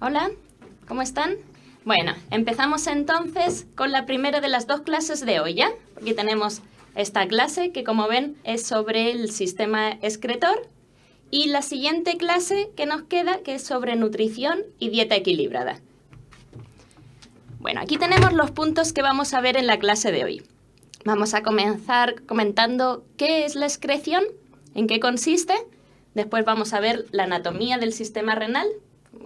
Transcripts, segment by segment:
Hola, ¿cómo están? Bueno, empezamos entonces con la primera de las dos clases de hoy, ¿ya? Aquí tenemos esta clase que, como ven, es sobre el sistema excretor. Y la siguiente clase que nos queda, que es sobre nutrición y dieta equilibrada. Bueno, aquí tenemos los puntos que vamos a ver en la clase de hoy. Vamos a comenzar comentando qué es la excreción, en qué consiste. Después vamos a ver la anatomía del sistema renal.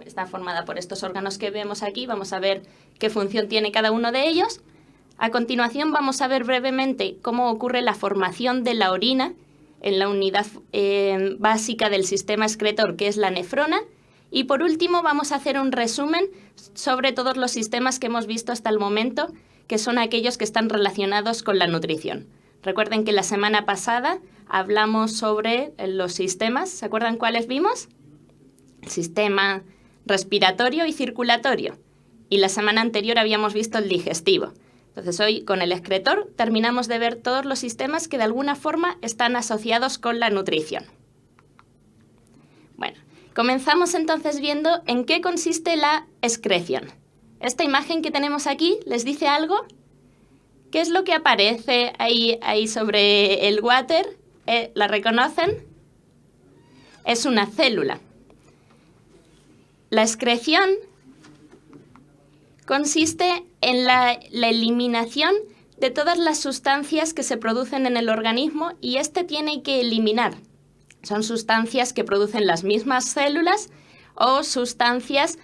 Está formada por estos órganos que vemos aquí. Vamos a ver qué función tiene cada uno de ellos. A continuación vamos a ver brevemente cómo ocurre la formación de la orina en la unidad básica del sistema excretor, que es la nefrona. Y por último vamos a hacer un resumen sobre todos los sistemas que hemos visto hasta el momento, que son aquellos que están relacionados con la nutrición. Recuerden que la semana pasada hablamos sobre los sistemas. ¿Se acuerdan cuáles vimos? El sistema respiratorio y circulatorio. Y la semana anterior habíamos visto el digestivo. Entonces hoy con el excretor terminamos de ver todos los sistemas que de alguna forma están asociados con la nutrición. Bueno, comenzamos entonces viendo en qué consiste la excreción. Esta imagen que tenemos aquí, ¿les dice algo? ¿Qué es lo que aparece ahí sobre el water? ¿La reconocen? Es una célula. La excreción consiste en la eliminación de todas las sustancias que se producen en el organismo y este tiene que eliminar. Son sustancias que producen las mismas células o sustancias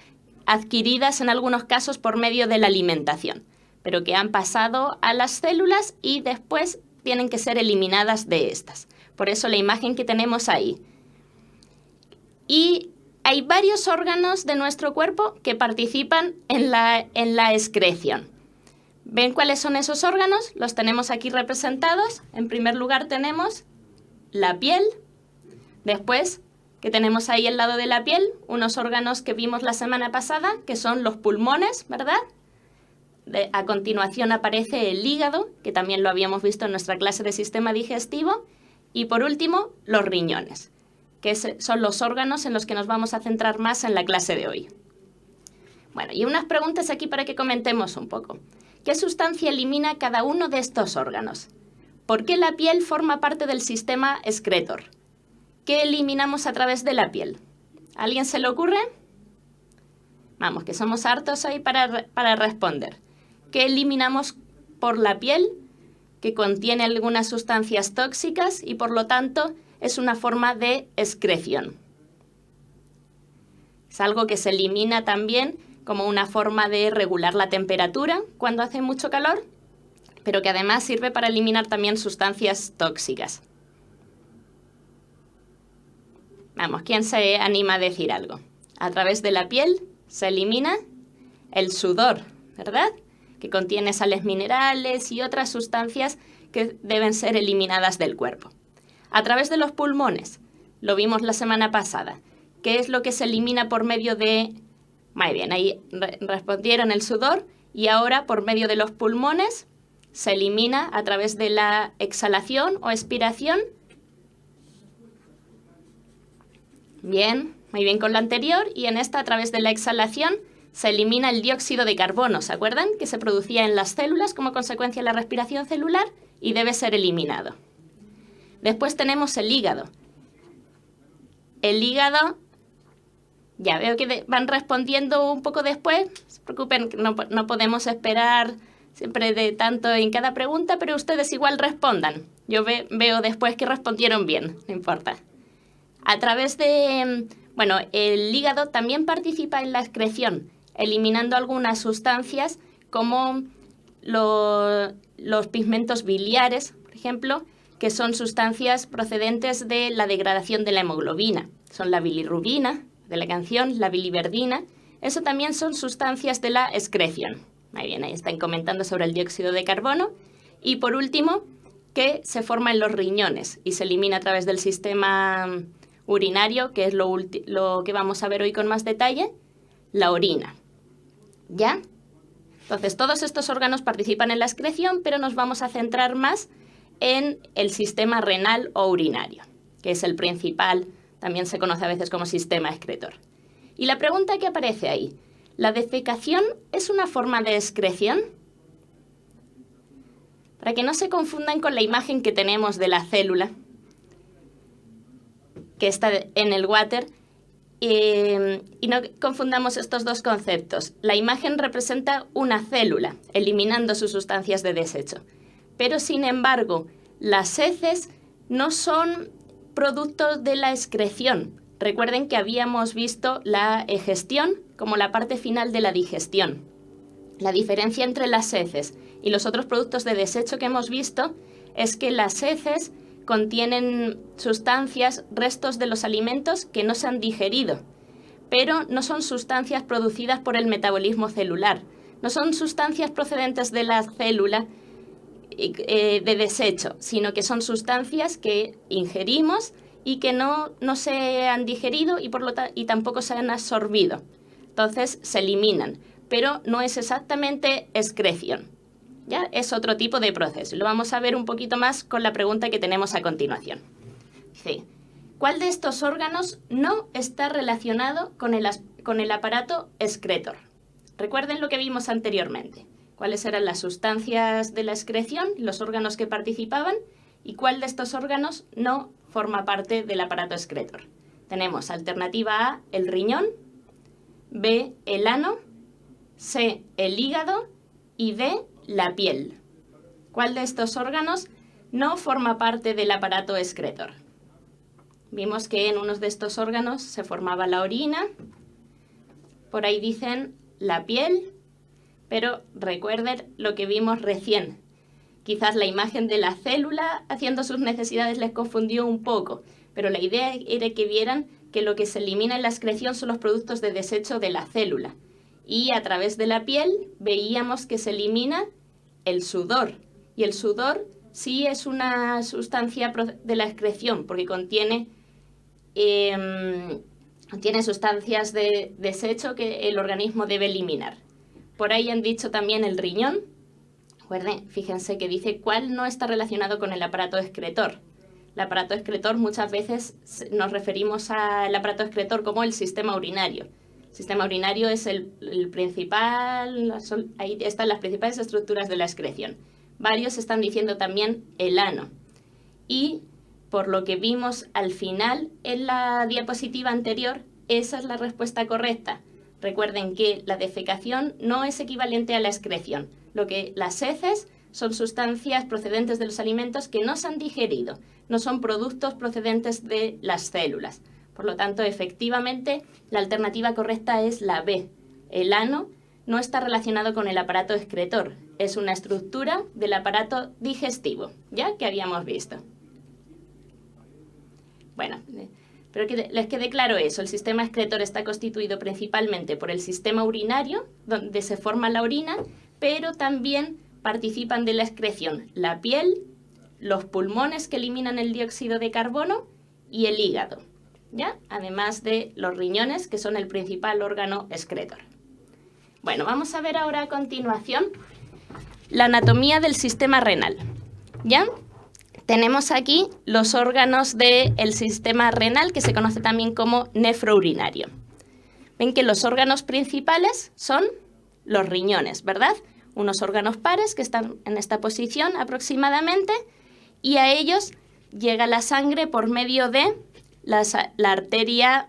adquiridas en algunos casos por medio de la alimentación, pero que han pasado a las células y después tienen que ser eliminadas de estas. Por eso la imagen que tenemos ahí. Y hay varios órganos de nuestro cuerpo que participan en la excreción. ¿Ven cuáles son esos órganos? Los tenemos aquí representados. En primer lugar tenemos la piel. Después, que tenemos ahí al lado de la piel, unos órganos que vimos la semana pasada, que son los pulmones, ¿verdad? A continuación aparece el hígado, que también lo habíamos visto en nuestra clase de sistema digestivo. Y por último, los riñones, que son los órganos en los que nos vamos a centrar más en la clase de hoy. Bueno, y unas preguntas aquí para que comentemos un poco. ¿Qué sustancia elimina cada uno de estos órganos? ¿Por qué la piel forma parte del sistema excretor? ¿Qué eliminamos a través de la piel? ¿A alguien se le ocurre? Vamos, que somos hartos hoy para responder. ¿Qué eliminamos por la piel? Que contiene algunas sustancias tóxicas y por lo tanto es una forma de excreción. Es algo que se elimina también como una forma de regular la temperatura cuando hace mucho calor, pero que además sirve para eliminar también sustancias tóxicas. Vamos, ¿quién se anima a decir algo? A través de la piel se elimina el sudor, ¿verdad? Que contiene sales minerales y otras sustancias que deben ser eliminadas del cuerpo. A través de los pulmones, lo vimos la semana pasada. ¿Qué es lo que se elimina por medio de...? Muy bien, ahí respondieron el sudor y ahora por medio de los pulmones se elimina a través de la exhalación o expiración. Bien, muy bien con la anterior y en esta a través de la exhalación se elimina el dióxido de carbono, ¿se acuerdan? Que se producía en las células como consecuencia de la respiración celular y debe ser eliminado. Después tenemos el hígado. El hígado, ya veo que van respondiendo un poco después. No se preocupen, no podemos esperar siempre de tanto en cada pregunta, pero ustedes igual respondan. Yo veo después que respondieron bien, no importa. A través de, bueno, el hígado también participa en la excreción, eliminando algunas sustancias como los pigmentos biliares, por ejemplo, que son sustancias procedentes de la degradación de la hemoglobina. Son la bilirrubina, de la canción, la biliverdina. Eso también son sustancias de la excreción. Muy bien, ahí están comentando sobre el dióxido de carbono. Y por último, que se forma en los riñones y se elimina a través del sistema urinario, que es lo que vamos a ver hoy con más detalle, la orina. ¿Ya? Entonces, todos estos órganos participan en la excreción, pero nos vamos a centrar más en el sistema renal o urinario, que es el principal, también se conoce a veces como sistema excretor. Y la pregunta que aparece ahí, ¿la defecación es una forma de excreción? Para que no se confundan con la imagen que tenemos de la célula, que está en el water, y no confundamos estos dos conceptos. La imagen representa una célula, eliminando sus sustancias de desecho. Pero, sin embargo, las heces no son productos de la excreción. Recuerden que habíamos visto la egestión como la parte final de la digestión. La diferencia entre las heces y los otros productos de desecho que hemos visto es que las heces contienen sustancias, restos de los alimentos que no se han digerido, pero no son sustancias producidas por el metabolismo celular, no son sustancias procedentes de la célula de desecho, sino que son sustancias que ingerimos y que no se han digerido y tampoco se han absorbido. Entonces se eliminan, pero no es exactamente excreción. ¿Ya? Es otro tipo de proceso. Lo vamos a ver un poquito más con la pregunta que tenemos a continuación. Dice, ¿cuál de estos órganos no está relacionado con el aparato excretor? Recuerden lo que vimos anteriormente. ¿Cuáles eran las sustancias de la excreción, los órganos que participaban? ¿Y cuál de estos órganos no forma parte del aparato excretor? Tenemos alternativa A, el riñón, B, el ano, C, el hígado y D, la piel. ¿Cuál de estos órganos no forma parte del aparato excretor? Vimos que en uno de estos órganos se formaba la orina. Por ahí dicen la piel, pero recuerden lo que vimos recién. Quizás la imagen de la célula haciendo sus necesidades les confundió un poco, pero la idea era que vieran que lo que se elimina en la excreción son los productos de desecho de la célula. Y a través de la piel veíamos que se elimina el sudor. Y el sudor sí es una sustancia de la excreción, porque contiene sustancias de desecho que el organismo debe eliminar. Por ahí han dicho también el riñón. Recuerden, fíjense que dice cuál no está relacionado con el aparato excretor. El aparato excretor, muchas veces nos referimos al aparato excretor como el sistema urinario. El sistema urinario es el principal, ahí están las principales estructuras de la excreción. Varios están diciendo también el ano. Y por lo que vimos al final en la diapositiva anterior, esa es la respuesta correcta. Recuerden que la defecación no es equivalente a la excreción. Las heces son sustancias procedentes de los alimentos que no se han digerido, no son productos procedentes de las células. Por lo tanto, efectivamente, la alternativa correcta es la B. El ano no está relacionado con el aparato excretor, es una estructura del aparato digestivo, ya que habíamos visto. Bueno, pero que les quede claro eso, el sistema excretor está constituido principalmente por el sistema urinario, donde se forma la orina, pero también participan de la excreción la piel, los pulmones que eliminan el dióxido de carbono y el hígado, ¿ya? Además de los riñones, que son el principal órgano excretor. Bueno, vamos a ver ahora a continuación la anatomía del sistema renal, ¿ya? Tenemos aquí los órganos del sistema renal, que se conoce también como nefrourinario. Ven que los órganos principales son los riñones, ¿verdad? Unos órganos pares que están en esta posición aproximadamente, y a ellos llega la sangre por medio de la arteria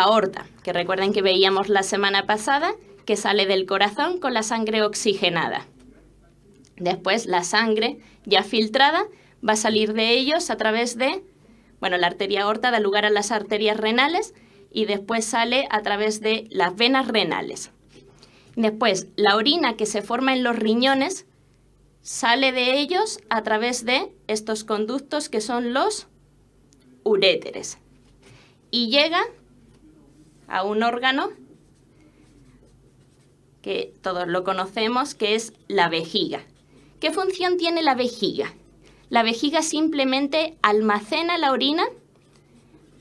aorta, que recuerden que veíamos la semana pasada, que sale del corazón con la sangre oxigenada. Después la sangre ya filtrada va a salir de ellos a través de, la arteria aorta da lugar a las arterias renales y después sale a través de las venas renales. Después, la orina que se forma en los riñones sale de ellos a través de estos conductos que son los uréteres y llega a un órgano que todos lo conocemos, que es la vejiga. ¿Qué función tiene la vejiga? La vejiga simplemente almacena la orina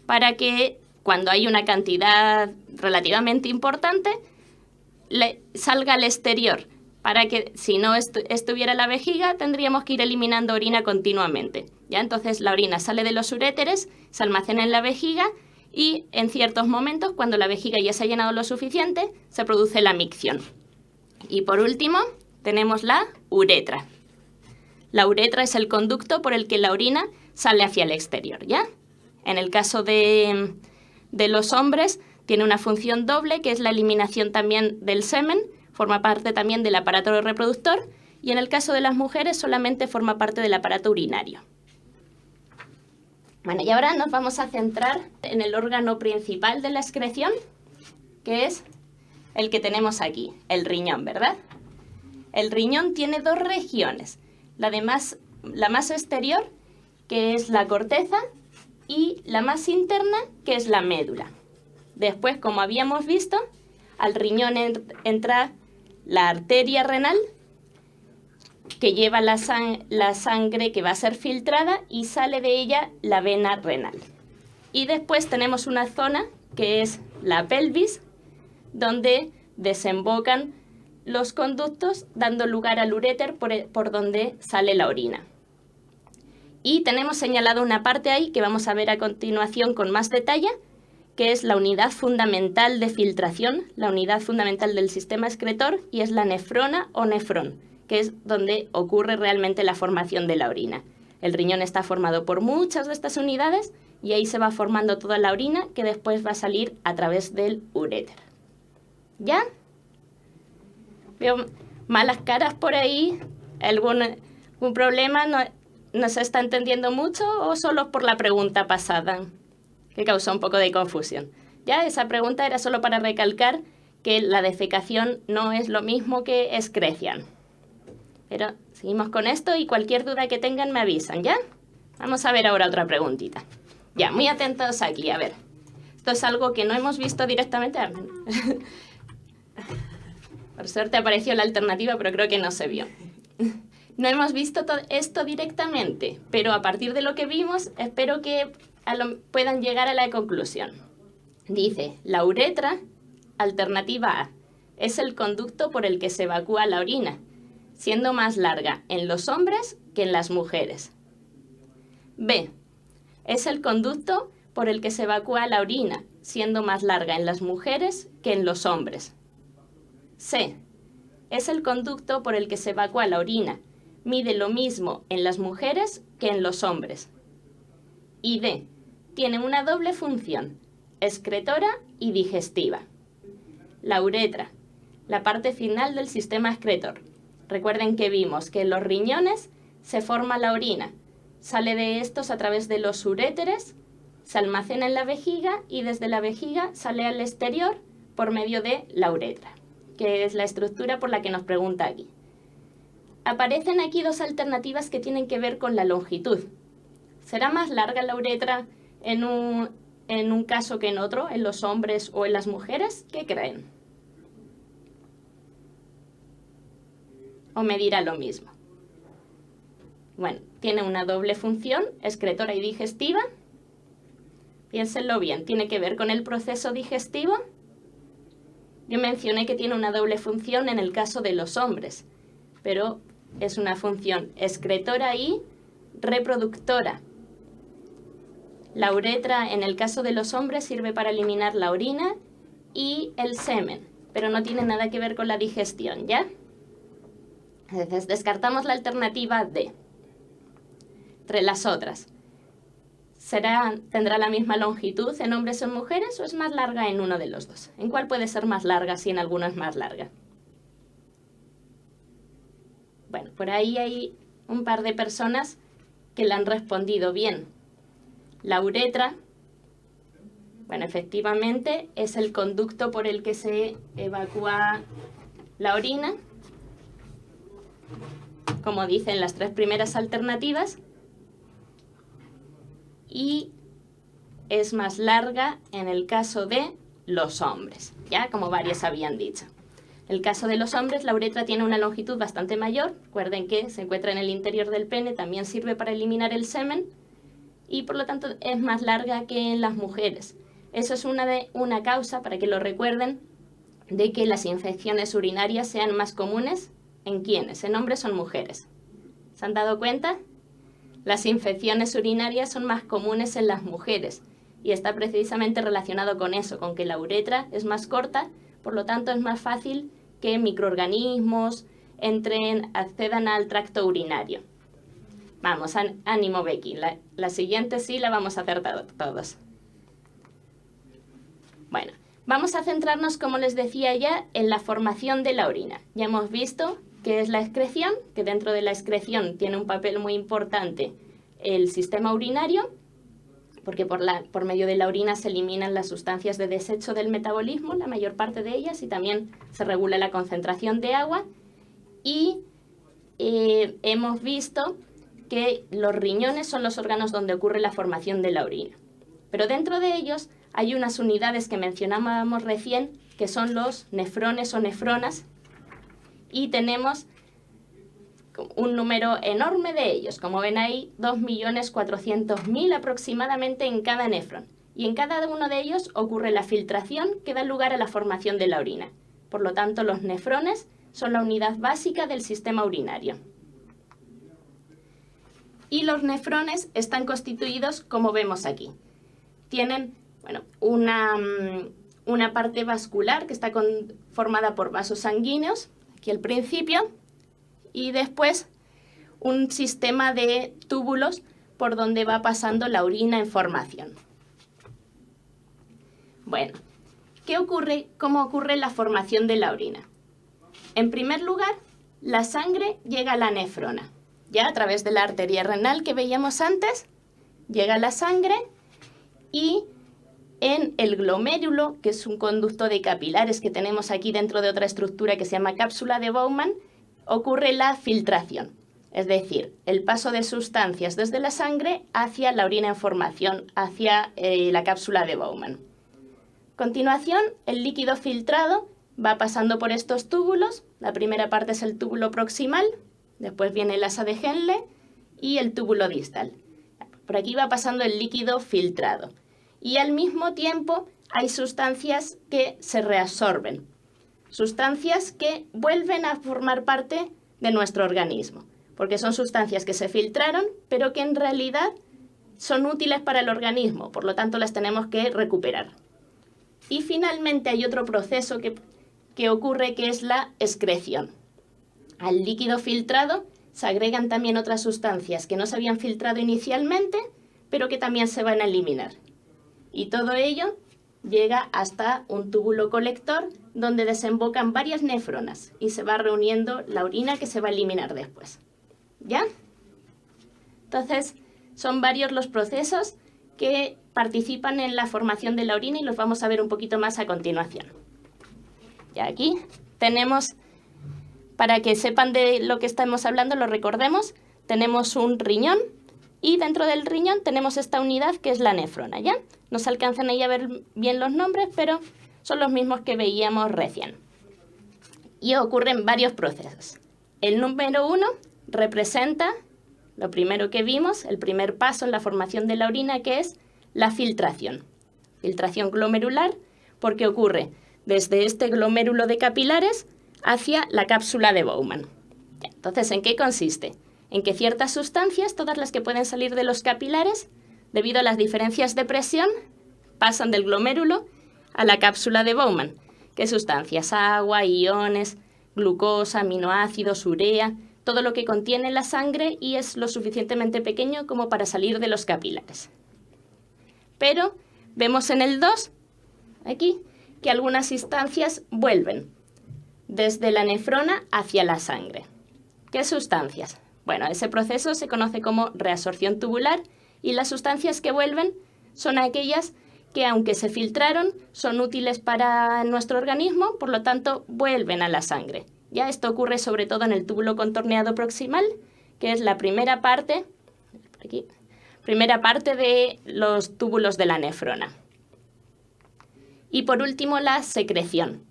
para que cuando hay una cantidad relativamente importante salga al exterior, para que si no estuviera la vejiga tendríamos que ir eliminando orina continuamente. ¿Ya? Entonces la orina sale de los uréteres, se almacena en la vejiga y en ciertos momentos, cuando la vejiga ya se ha llenado lo suficiente, se produce la micción. Y por último, tenemos la uretra. La uretra es el conducto por el que la orina sale hacia el exterior, ¿ya? En el caso de los hombres, tiene una función doble, que es la eliminación también del semen, forma parte también del aparato reproductor, y en el caso de las mujeres solamente forma parte del aparato urinario. Bueno, y ahora nos vamos a centrar en el órgano principal de la excreción, que es el que tenemos aquí, el riñón, ¿verdad? El riñón tiene dos regiones, la más exterior, que es la corteza, y la más interna, que es la médula. Después, como habíamos visto, al riñón entra la arteria renal, que lleva la sangre que va a ser filtrada y sale de ella la vena renal. Y después tenemos una zona que es la pelvis, donde desembocan los conductos, dando lugar al uréter por donde sale la orina. Y tenemos señalado una parte ahí que vamos a ver a continuación con más detalle, que es la unidad fundamental de filtración, la unidad fundamental del sistema excretor, y es la nefrona o nefrón, que es donde ocurre realmente la formación de la orina. El riñón está formado por muchas de estas unidades y ahí se va formando toda la orina que después va a salir a través del uréter. ¿Ya? Veo malas caras por ahí. ¿Algún problema? ¿No se está entendiendo mucho o solo por la pregunta pasada, que causó un poco de confusión? Ya, esa pregunta era solo para recalcar que la defecación no es lo mismo que excreción. Pero seguimos con esto y cualquier duda que tengan me avisan, ¿ya? Vamos a ver ahora otra preguntita. Ya, muy atentos aquí, a ver. Esto es algo que no hemos visto directamente. Por suerte apareció la alternativa, pero creo que no se vio. No hemos visto esto directamente, pero a partir de lo que vimos, espero que puedan llegar a la conclusión. Dice, la uretra, alternativa A, es el conducto por el que se evacúa la orina, siendo más larga en los hombres que en las mujeres. B, es el conducto por el que se evacúa la orina, siendo más larga en las mujeres que en los hombres. C, es el conducto por el que se evacúa la orina, mide lo mismo en las mujeres que en los hombres. Y D, tiene una doble función, excretora y digestiva. La uretra, la parte final del sistema excretor. Recuerden que vimos que en los riñones se forma la orina, sale de estos a través de los uréteres, se almacena en la vejiga y desde la vejiga sale al exterior por medio de la uretra, que es la estructura por la que nos pregunta aquí. Aparecen aquí dos alternativas que tienen que ver con la longitud. ¿Será más larga la uretra en un caso que en otro, en los hombres o en las mujeres? ¿Qué creen? ¿O me dirá lo mismo? Bueno, tiene una doble función, excretora y digestiva. Piénsenlo bien, ¿tiene que ver con el proceso digestivo? Yo mencioné que tiene una doble función en el caso de los hombres, pero es una función excretora y reproductora. La uretra, en el caso de los hombres, sirve para eliminar la orina y el semen, pero no tiene nada que ver con la digestión, ¿ya? Entonces, descartamos la alternativa D. Entre las otras, ¿tendrá la misma longitud en hombres o en mujeres o es más larga en uno de los dos? ¿En cuál puede ser más larga si en alguno es más larga? Bueno, por ahí hay un par de personas que le han respondido bien. La uretra, bueno, efectivamente es el conducto por el que se evacúa la orina, como dicen las tres primeras alternativas, y es más larga en el caso de los hombres, ya como varios habían dicho. En el caso de los hombres, la uretra tiene una longitud bastante mayor. Recuerden que se encuentra en el interior del pene, también sirve para eliminar el semen y por lo tanto es más larga que en las mujeres. Eso es una causa, para que lo recuerden, de que las infecciones urinarias sean más comunes. ¿En quiénes? ¿En hombres o en mujeres? ¿Se han dado cuenta? Las infecciones urinarias son más comunes en las mujeres y está precisamente relacionado con eso, con que la uretra es más corta, por lo tanto es más fácil que microorganismos accedan al tracto urinario. Vamos, ánimo Becky, la siguiente sí la vamos a hacer todos. Bueno, vamos a centrarnos, como les decía ya, en la formación de la orina. Ya hemos visto qué es la excreción, que dentro de la excreción tiene un papel muy importante el sistema urinario, porque por medio de la orina se eliminan las sustancias de desecho del metabolismo, la mayor parte de ellas, y también se regula la concentración de agua. Y hemos visto que los riñones son los órganos donde ocurre la formación de la orina. Pero dentro de ellos hay unas unidades que mencionábamos recién, que son los nefrones o nefronas, y tenemos un número enorme de ellos. Como ven ahí, 2.400.000 aproximadamente en cada nefrón. Y en cada uno de ellos ocurre la filtración que da lugar a la formación de la orina. Por lo tanto, los nefrones son la unidad básica del sistema urinario. Y los nefrones están constituidos como vemos aquí. Tienen una parte vascular que está formada por vasos sanguíneos, aquí al principio, y después un sistema de túbulos por donde va pasando la orina en formación. Bueno, ¿cómo ocurre la formación de la orina? En primer lugar, la sangre llega a la nefrona. Ya a través de la arteria renal que veíamos antes, llega la sangre y en el glomérulo, que es un conducto de capilares que tenemos aquí dentro de otra estructura que se llama cápsula de Bowman, ocurre la filtración, es decir, el paso de sustancias desde la sangre hacia la orina en formación, hacia la cápsula de Bowman. A continuación, el líquido filtrado va pasando por estos túbulos. La primera parte es el túbulo proximal, después viene el asa de Henle y el túbulo distal. Por aquí va pasando el líquido filtrado. Y al mismo tiempo hay sustancias que se reabsorben, sustancias que vuelven a formar parte de nuestro organismo, porque son sustancias que se filtraron, pero que en realidad son útiles para el organismo, por lo tanto las tenemos que recuperar. Y finalmente hay otro proceso que ocurre, que es la excreción. Al líquido filtrado se agregan también otras sustancias que no se habían filtrado inicialmente, pero que también se van a eliminar. Y todo ello llega hasta un túbulo colector donde desembocan varias nefronas y se va reuniendo la orina que se va a eliminar después. ¿Ya? Entonces, son varios los procesos que participan en la formación de la orina y los vamos a ver un poquito más a continuación. Y aquí tenemos, para que sepan de lo que estamos hablando, lo recordemos, tenemos un riñón y dentro del riñón tenemos esta unidad que es la nefrona, ¿ya? No se alcanzan ahí a ver bien los nombres, pero son los mismos que veíamos recién. Y ocurren varios procesos. El número 1 representa lo primero que vimos, el primer paso en la formación de la orina, que es la filtración. Filtración glomerular, porque ocurre desde este glomérulo de capilares hacia la cápsula de Bowman. Entonces, ¿en qué consiste? En que ciertas sustancias, todas las que pueden salir de los capilares, debido a las diferencias de presión, pasan del glomérulo a la cápsula de Bowman. ¿Qué sustancias? Agua, iones, glucosa, aminoácidos, urea, todo lo que contiene la sangre y es lo suficientemente pequeño como para salir de los capilares. Pero vemos en el 2, aquí, que algunas instancias vuelven desde la nefrona hacia la sangre. ¿Qué sustancias? Bueno, ese proceso se conoce como reabsorción tubular y las sustancias que vuelven son aquellas que, aunque se filtraron, son útiles para nuestro organismo, por lo tanto, vuelven a la sangre. Ya esto ocurre sobre todo en el túbulo contorneado proximal, que es la primera parte de los túbulos de la nefrona. Y por último, la secreción,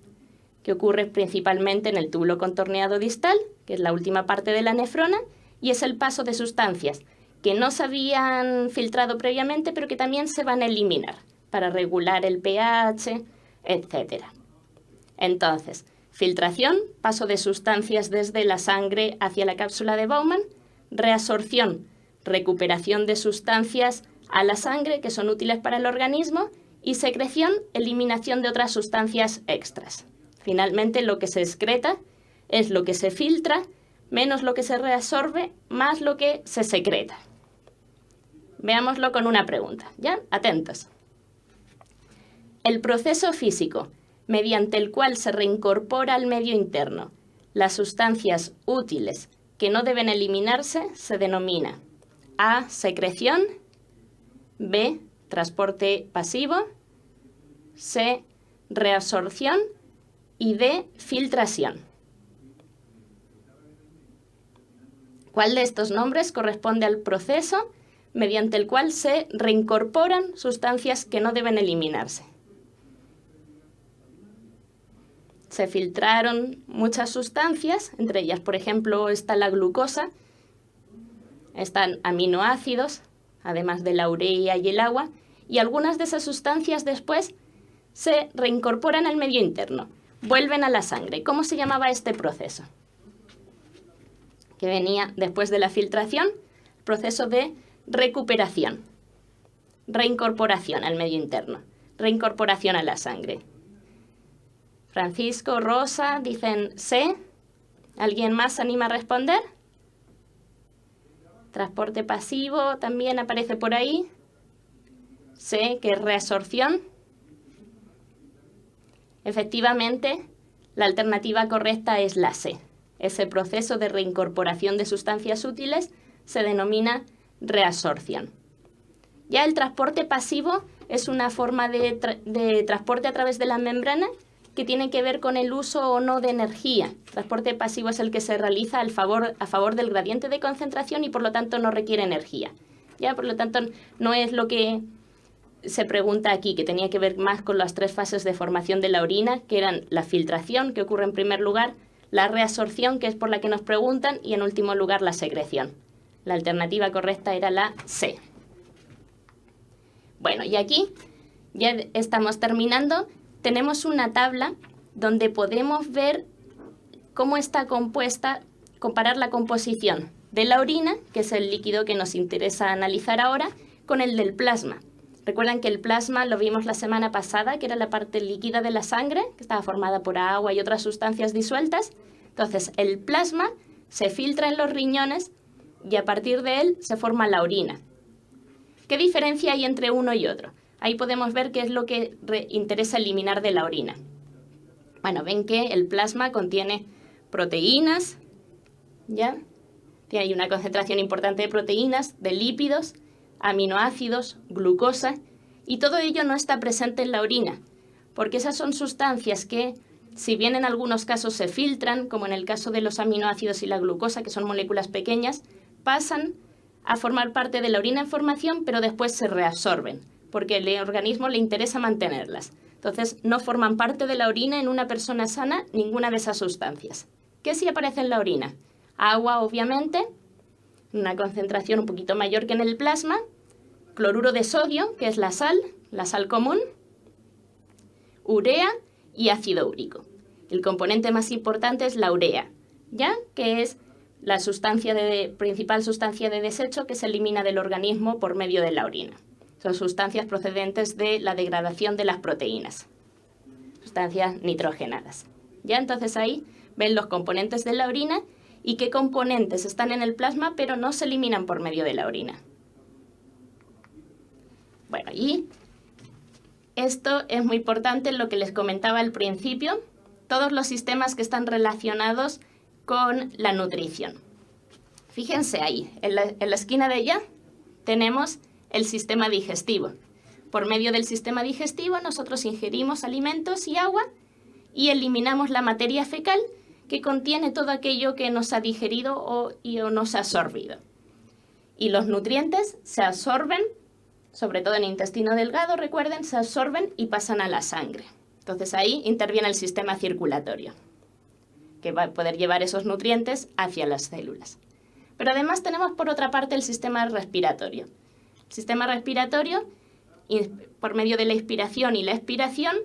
que ocurre principalmente en el túbulo contorneado distal, que es la última parte de la nefrona, y es el paso de sustancias que no se habían filtrado previamente, pero que también se van a eliminar para regular el pH, etc. Entonces, filtración, paso de sustancias desde la sangre hacia la cápsula de Bowman, reabsorción, recuperación de sustancias a la sangre, que son útiles para el organismo, y secreción, eliminación de otras sustancias extras. Finalmente, lo que se excreta es lo que se filtra, menos lo que se reabsorbe, más lo que se secreta. Veámoslo con una pregunta, ¿ya? Atentos. El proceso físico mediante el cual se reincorpora al medio interno las sustancias útiles que no deben eliminarse se denomina A. Secreción, B. Transporte pasivo, C. Reabsorción y D. Filtración. ¿Cuál de estos nombres corresponde al proceso mediante el cual se reincorporan sustancias que no deben eliminarse? Se filtraron muchas sustancias, entre ellas, por ejemplo, está la glucosa, están aminoácidos, además de la urea y el agua, y algunas de esas sustancias después se reincorporan al medio interno, vuelven a la sangre. ¿Cómo se llamaba este proceso? Que venía después de la filtración, proceso de recuperación, reincorporación al medio interno, reincorporación a la sangre. Francisco, Rosa, dicen C. ¿Alguien más se anima a responder? Transporte pasivo también aparece por ahí. C, que es reabsorción. Efectivamente, la alternativa correcta es la C. Ese proceso de reincorporación de sustancias útiles se denomina reabsorción. Ya el transporte pasivo es una forma de transporte a través de la membrana que tiene que ver con el uso o no de energía. El transporte pasivo es el que se realiza a favor del gradiente de concentración y por lo tanto no requiere energía. Ya, por lo tanto, no es lo que se pregunta aquí, que tenía que ver más con las 3 fases de formación de la orina, que eran la filtración, que ocurre en primer lugar, la reabsorción, que es por la que nos preguntan, y en último lugar la secreción. La alternativa correcta era la C. Bueno, y aquí ya estamos terminando. Tenemos una tabla donde podemos ver cómo está compuesta, comparar la composición de la orina, que es el líquido que nos interesa analizar ahora, con el del plasma. Recuerdan que el plasma lo vimos la semana pasada, que era la parte líquida de la sangre, que estaba formada por agua y otras sustancias disueltas. Entonces, el plasma se filtra en los riñones y a partir de él se forma la orina. ¿Qué diferencia hay entre uno y otro? Ahí podemos ver qué es lo que interesa eliminar de la orina. Bueno, ven que el plasma contiene proteínas, ¿ya? Hay una concentración importante de proteínas, de lípidos, aminoácidos, glucosa, y todo ello no está presente en la orina, porque esas son sustancias que, si bien en algunos casos se filtran, como en el caso de los aminoácidos y la glucosa, que son moléculas pequeñas, pasan a formar parte de la orina en formación, pero después se reabsorben, porque al organismo le interesa mantenerlas. Entonces, no forman parte de la orina en una persona sana ninguna de esas sustancias. ¿Qué sí aparece en la orina? Agua, obviamente, una concentración un poquito mayor que en el plasma, cloruro de sodio, que es la sal común, urea y ácido úrico. El componente más importante es la urea, ¿ya? Que es la principal sustancia de desecho que se elimina del organismo por medio de la orina. Son sustancias procedentes de la degradación de las proteínas, sustancias nitrogenadas. ¿Ya? Entonces ahí ven los componentes de la orina y qué componentes están en el plasma pero no se eliminan por medio de la orina. Bueno, y esto es muy importante, lo que les comentaba al principio, todos los sistemas que están relacionados con la nutrición. Fíjense ahí, en la esquina de ella tenemos el sistema digestivo. Por medio del sistema digestivo nosotros ingerimos alimentos y agua y eliminamos la materia fecal que contiene todo aquello que nos ha digerido o nos ha absorbido. Y los nutrientes se absorben, sobre todo en el intestino delgado, recuerden, se absorben y pasan a la sangre. Entonces ahí interviene el sistema circulatorio, que va a poder llevar esos nutrientes hacia las células. Pero además tenemos por otra parte el sistema respiratorio. El sistema respiratorio, por medio de la inspiración y la expiración,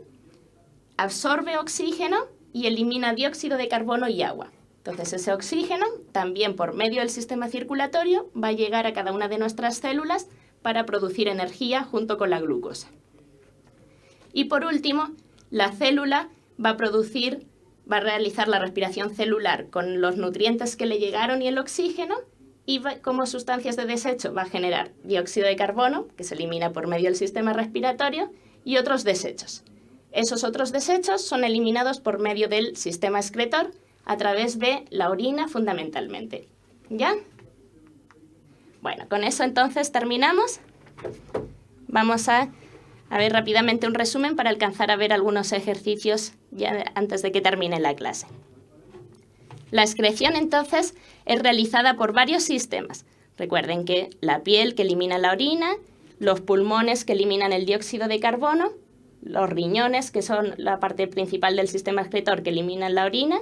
absorbe oxígeno y elimina dióxido de carbono y agua. Entonces ese oxígeno, también por medio del sistema circulatorio, va a llegar a cada una de nuestras células para producir energía junto con la glucosa. Y por último, la célula va a realizar la respiración celular con los nutrientes que le llegaron y el oxígeno, y como sustancias de desecho va a generar dióxido de carbono, que se elimina por medio del sistema respiratorio, y otros desechos. Esos otros desechos son eliminados por medio del sistema excretor a través de la orina fundamentalmente. ¿Ya? Bueno, con eso entonces terminamos. Vamos a ver rápidamente un resumen para alcanzar a ver algunos ejercicios ya antes de que termine la clase. La excreción entonces es realizada por varios sistemas. Recuerden que la piel que elimina la orina, los pulmones que eliminan el dióxido de carbono, los riñones que son la parte principal del sistema excretor que eliminan la orina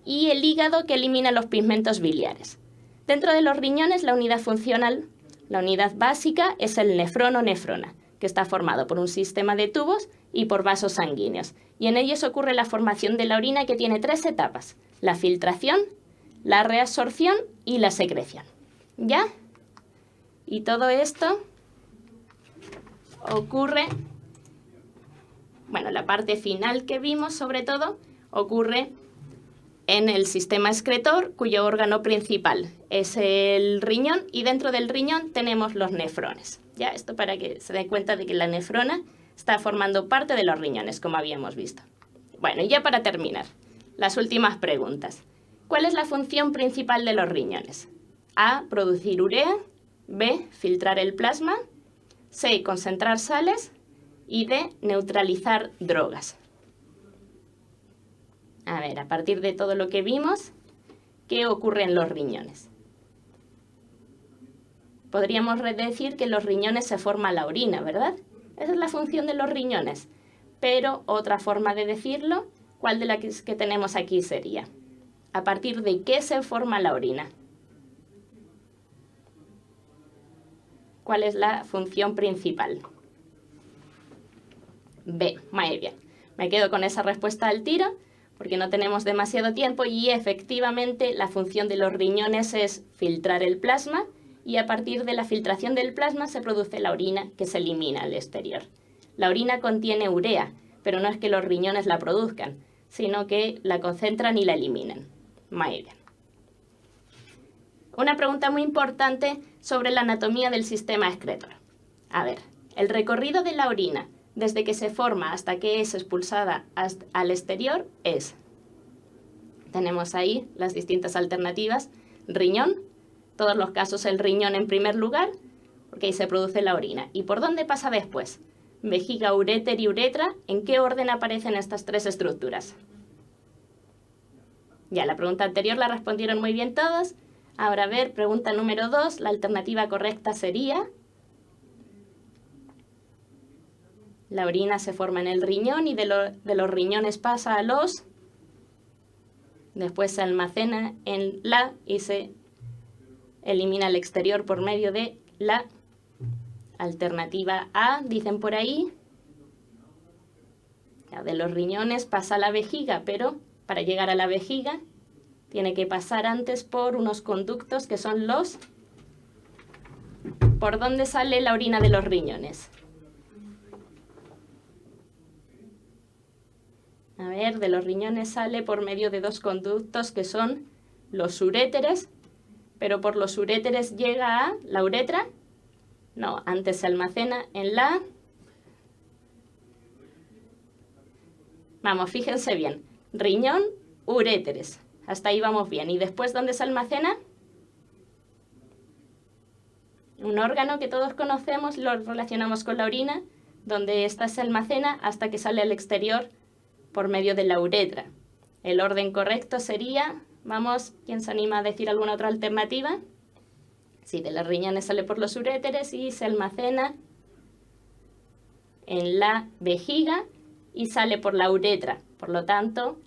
y el hígado que elimina los pigmentos biliares. Dentro de los riñones la unidad funcional, la unidad básica es el nefrón o nefrona, que está formado por un sistema de tubos y por vasos sanguíneos. Y en ellos ocurre la formación de la orina que tiene 3 etapas: la filtración, la reabsorción y la secreción. ¿Ya? Y todo esto ocurre, bueno, la parte final que vimos sobre todo ocurre en el sistema excretor, cuyo órgano principal es el riñón, y dentro del riñón tenemos los nefrones. Ya, esto para que se den cuenta de que la nefrona está formando parte de los riñones, como habíamos visto. Bueno, y ya para terminar, las últimas preguntas. ¿Cuál es la función principal de los riñones? A, producir urea. B, filtrar el plasma. C, concentrar sales. Y D, neutralizar drogas. A ver, a partir de todo lo que vimos, ¿qué ocurre en los riñones? Podríamos decir que en los riñones se forma la orina, ¿verdad? Esa es la función de los riñones. Pero otra forma de decirlo, ¿cuál de las que tenemos aquí sería? ¿A partir de qué se forma la orina? ¿Cuál es la función principal? B, muy bien. Me quedo con esa respuesta al tiro, porque no tenemos demasiado tiempo, y efectivamente la función de los riñones es filtrar el plasma, y a partir de la filtración del plasma se produce la orina que se elimina al exterior. La orina contiene urea, pero no es que los riñones la produzcan, sino que la concentran y la eliminan. Muy bien. Una pregunta muy importante sobre la anatomía del sistema excretor. A ver, el recorrido de la orina desde que se forma hasta que es expulsada al exterior es, tenemos ahí las distintas alternativas: riñón, todos los casos el riñón en primer lugar, porque ahí se produce la orina. ¿Y por dónde pasa después? Vejiga, uréter y uretra. ¿En qué orden aparecen estas 3 estructuras? Ya, la pregunta anterior la respondieron muy bien todos. Ahora, a ver, pregunta número 2, la alternativa correcta sería: la orina se forma en el riñón y de los riñones pasa a los... Después se almacena en la y se elimina al exterior por medio de la alternativa A, dicen por ahí. Ya, de los riñones pasa a la vejiga, pero para llegar a la vejiga tiene que pasar antes por unos conductos que son los... ¿Por dónde sale la orina de los riñones? A ver, de los riñones sale por medio de 2 conductos que son los uréteres, pero por los uréteres llega a la uretra. No, antes se almacena en la... Vamos, fíjense bien. Riñón, uréteres. Hasta ahí vamos bien. ¿Y después dónde se almacena? Un órgano que todos conocemos, lo relacionamos con la orina, donde ésta se almacena hasta que sale al exterior por medio de la uretra. El orden correcto sería, vamos, ¿quién se anima a decir alguna otra alternativa? Sí, de los riñones sale por los uréteres y se almacena en la vejiga y sale por la uretra. Por lo tanto,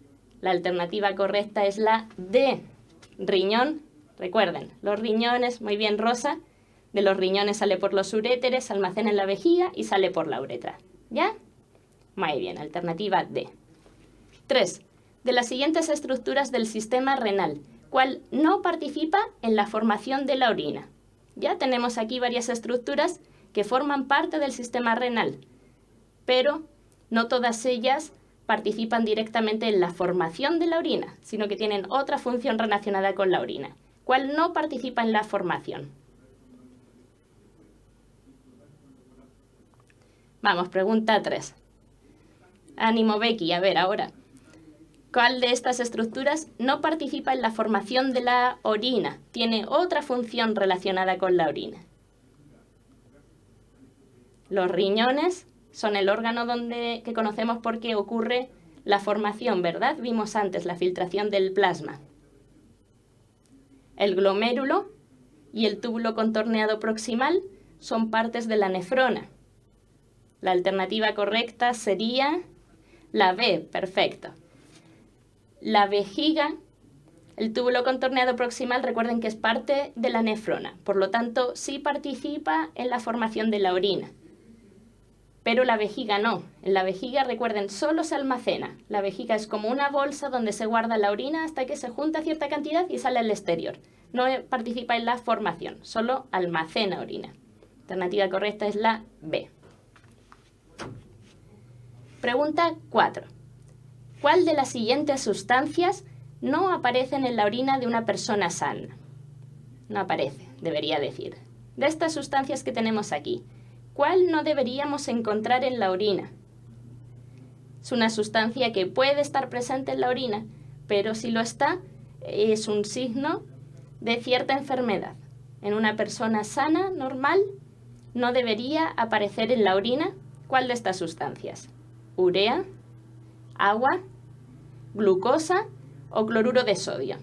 la alternativa correcta es la D, riñón. Recuerden, los riñones, muy bien Rosa, de los riñones sale por los uréteres, se almacena en la vejiga y sale por la uretra. ¿Ya? Muy bien, alternativa D. 3. De las siguientes estructuras del sistema renal, ¿cuál no participa en la formación de la orina? Ya tenemos aquí varias estructuras que forman parte del sistema renal, pero no todas ellas participan directamente en la formación de la orina, sino que tienen otra función relacionada con la orina. ¿Cuál no participa en la formación? Vamos, pregunta 3. Ánimo, Becky, a ver ahora. ¿Cuál de estas estructuras no participa en la formación de la orina? Tiene otra función relacionada con la orina. Los riñones son el órgano que conocemos porque ocurre la formación, ¿verdad? Vimos antes la filtración del plasma. El glomérulo y el túbulo contorneado proximal son partes de la nefrona. La alternativa correcta sería la B, perfecto. La vejiga, el túbulo contorneado proximal, recuerden que es parte de la nefrona, por lo tanto sí participa en la formación de la orina. Pero la vejiga no. En la vejiga, recuerden, solo se almacena. La vejiga es como una bolsa donde se guarda la orina hasta que se junta cierta cantidad y sale al exterior. No participa en la formación, solo almacena orina. La alternativa correcta es la B. Pregunta 4. ¿Cuál de las siguientes sustancias no aparecen en la orina de una persona sana? No aparece, debería decir. De estas sustancias que tenemos aquí, ¿cuál no deberíamos encontrar en la orina? Es una sustancia que puede estar presente en la orina, pero si lo está, es un signo de cierta enfermedad. En una persona sana, normal, no debería aparecer en la orina. ¿Cuál de estas sustancias? Urea, agua, glucosa o cloruro de sodio.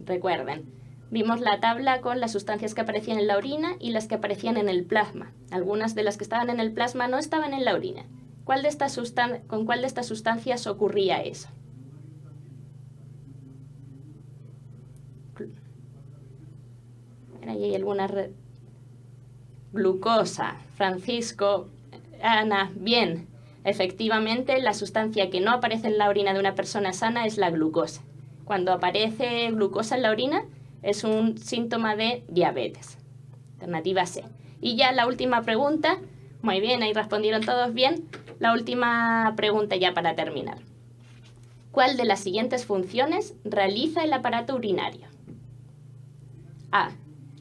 Recuerden, vimos la tabla con las sustancias que aparecían en la orina y las que aparecían en el plasma. Algunas de las que estaban en el plasma no estaban en la orina. ¿Con cuál de estas sustancias ocurría eso? Ahí hay algunas... Glucosa, Francisco, Ana, bien. Efectivamente, la sustancia que no aparece en la orina de una persona sana es la glucosa. Cuando aparece glucosa en la orina, es un síntoma de diabetes. Alternativa C. Y ya la última pregunta. Muy bien, ahí respondieron todos bien. La última pregunta ya para terminar. ¿Cuál de las siguientes funciones realiza el aparato urinario? A.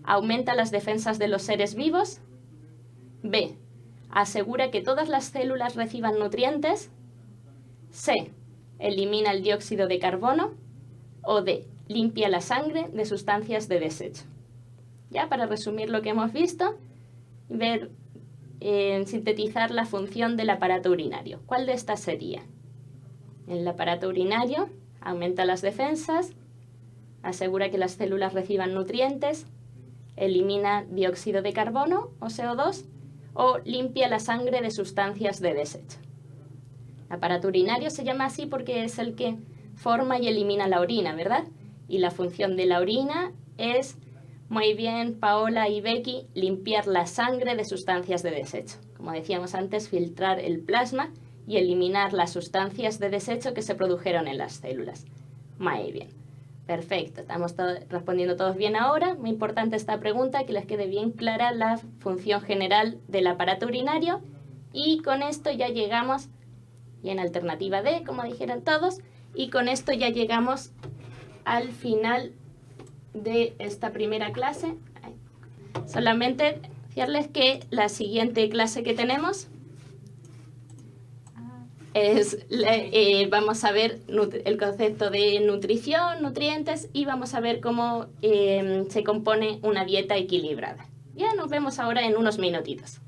Aumenta las defensas de los seres vivos. B. Asegura que todas las células reciban nutrientes. C. Elimina el dióxido de carbono. O D. Limpia la sangre de sustancias de desecho. Ya para resumir lo que hemos visto, sintetizar la función del aparato urinario. ¿Cuál de estas sería? El aparato urinario aumenta las defensas, asegura que las células reciban nutrientes, elimina dióxido de carbono o CO2 o limpia la sangre de sustancias de desecho. El aparato urinario se llama así porque es el que forma y elimina la orina, ¿verdad? Y la función de la orina es, muy bien, Paola y Becky, limpiar la sangre de sustancias de desecho. Como decíamos antes, filtrar el plasma y eliminar las sustancias de desecho que se produjeron en las células. Muy bien. Perfecto, estamos respondiendo todos bien ahora. Muy importante esta pregunta, que les quede bien clara la función general del aparato urinario. Y con esto ya llegamos, y en alternativa D, como dijeron todos, y con esto ya llegamos al final de esta primera clase. Solamente decirles que la siguiente clase que tenemos vamos a ver el concepto de nutrición, nutrientes, y vamos a ver cómo se compone una dieta equilibrada. Ya nos vemos ahora en unos minutitos.